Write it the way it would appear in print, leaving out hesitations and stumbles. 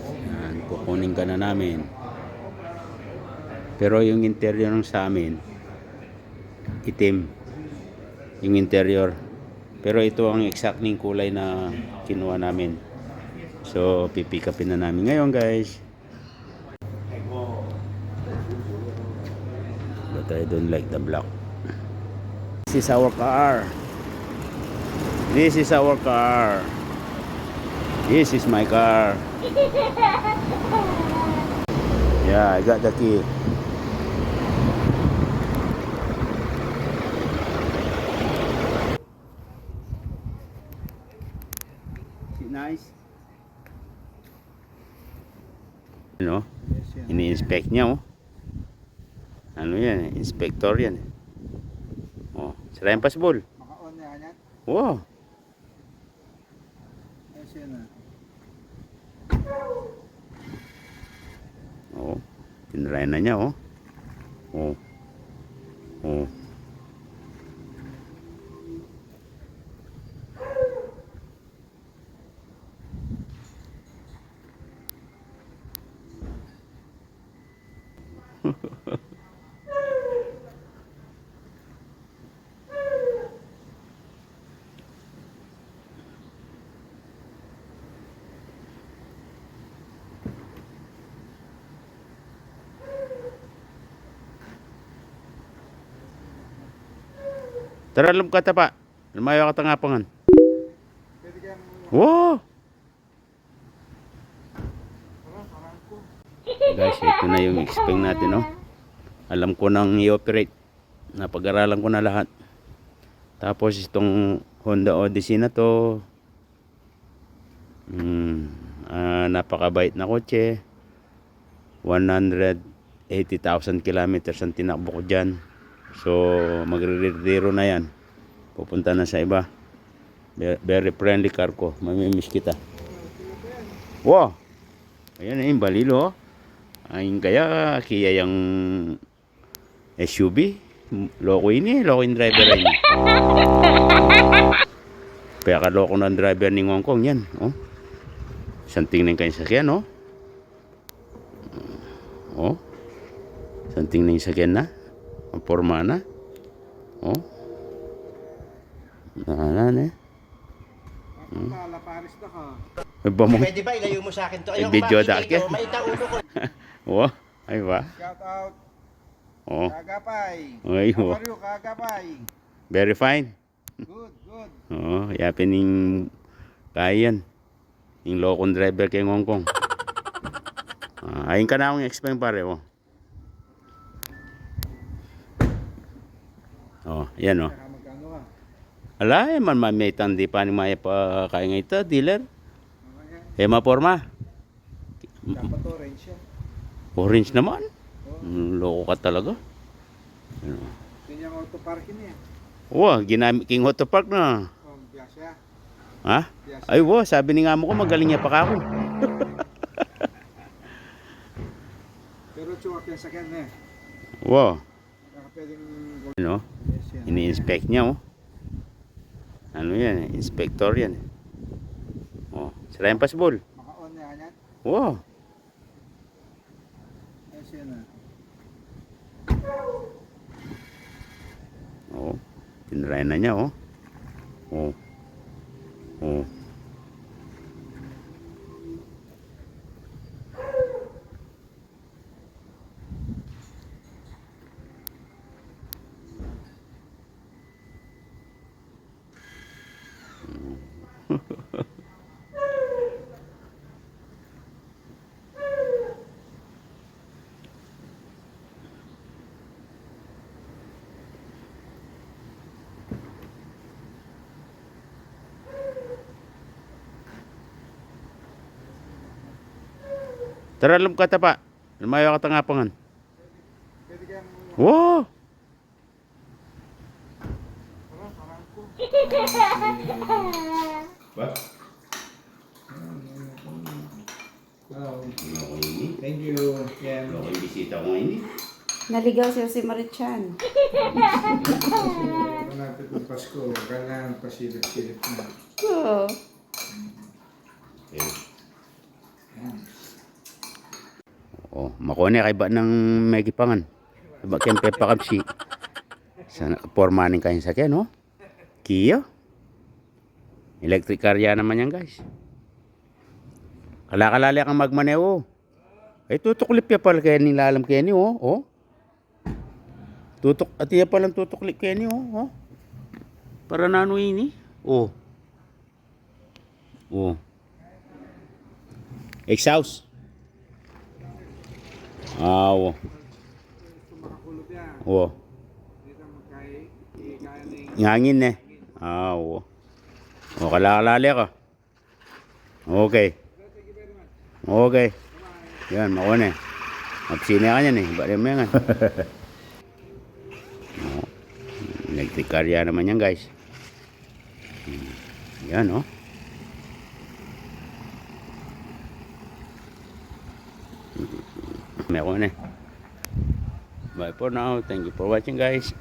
Yan, kukunin ka na namin. Pero yung interior ng sa amin, itim. Yung interior. Pero ito ang exacting kulay na kinuha namin. So, pipick upin na namin ngayon, guys. But I don't like the black. This is our car. This is our car. This is my car. Yeah, I got the key. Is it nice? You know, ini-inspect niya, oh. Ano yan? Inspector yan. Oh, sira yung pasbol. Maka-on na yan? Wow. Yes, yan na. Oh, tinry na niya, oh. Oh. Oh. Tara, alam ka tapa. Lumayo ka tangapangan. Pwede kayang... Wow! Guys, ito na yung expect natin, no? Alam ko nang i-operate. Napag-aralan ko na lahat. Tapos itong Honda Odyssey na to, napakabait na kotse. 180,000 kilometers ang tinakbo ko dyan. So, magre-retiro na yan. Pupunta na sa iba. Very friendly car ko. Mamimiss kita. Wow! Ayan yung balilo. Ayun kaya yung SUV. Loko ini. Loko yung driver rin. Kaya kaloko ng driver ni Hong Kong yan. Oh. Isang tingnan kayo sa sakyan, oh. Oh. Isang tingnan yung sakyan na. Ang forma na. Oh. Nahanan eh. Pala, Paris na ka. Pwede ba ilayo mo sa akin to? May video makita da, ito, maita ulo ko. Oh. Ay ba? Shout out. Oh. Kagapay. Ay, How oh. are you, Kagapay? Very fine. Good, good. Oh, yapin ning kaya yan. Yung lokong driver kay Hong Kong. Ayun ka na akong explain pare, oh. Oh, yan, oh. Saka magkano ka? Alay, man may tandi pa ni Maya pa kaya nga ito, dealer. Mga yan. Eh, maporma. Dapat orange yan. Orange naman. Oh. Loko ka talaga. Ano? Yan yung auto parking niya. Wow, ginamit King Auto Park na. Oh, biyasya. Ha? Biyasya. Ay, wow, sabi ni nga mo ko, magaling niya pa ka ako. Pero tsuwak yan sa kanya eh. Wow. Saka pwedeng... Ano? Yes, yan. Ini-inspect niya, oh. Ano yan? Inspector yan. Oh, sira yung pasbol. Maka-on na yan. Wow. Yes, yan na. Oh, tinry na niya, oh. Oh. Oh. Tara, alam ka tapa. Lumayo ka tangapangan. Pwede kayang... Wow! Ba? Wow. Loko ini. Thank you. Yan. Loko yung bisita ko ini. Naligaw siya si Marichan. Malapit ng Pasko. Kailangan pasilip-silip na. Oo. Okay. makone kay ba ng may gipangan. Ba ken pepakapsi. Sana porma ning kayong sakyan, no? Kia. Electric car yan naman yan, guys. Kalakalali kang magmaneho. Ay, tutuklip ya pala kaya nilalam kaya ni, oh. Oh. Tutok, at iya palang tutuklip kaya ni, oh. Oh. Para nano ini. Oh. Oh. Exhaust. Ah, oh. Makakulot yan. Oh. Dito kaya ng Ngangin eh. Ah, oo. O, kalakalali ka. Okay. Okay. Yan, makone. Magsine ka yan eh. Bari mo yan. Electric car yan naman yan, guys. Yan, oh. Makone. Bye for now. Thank you for watching, guys.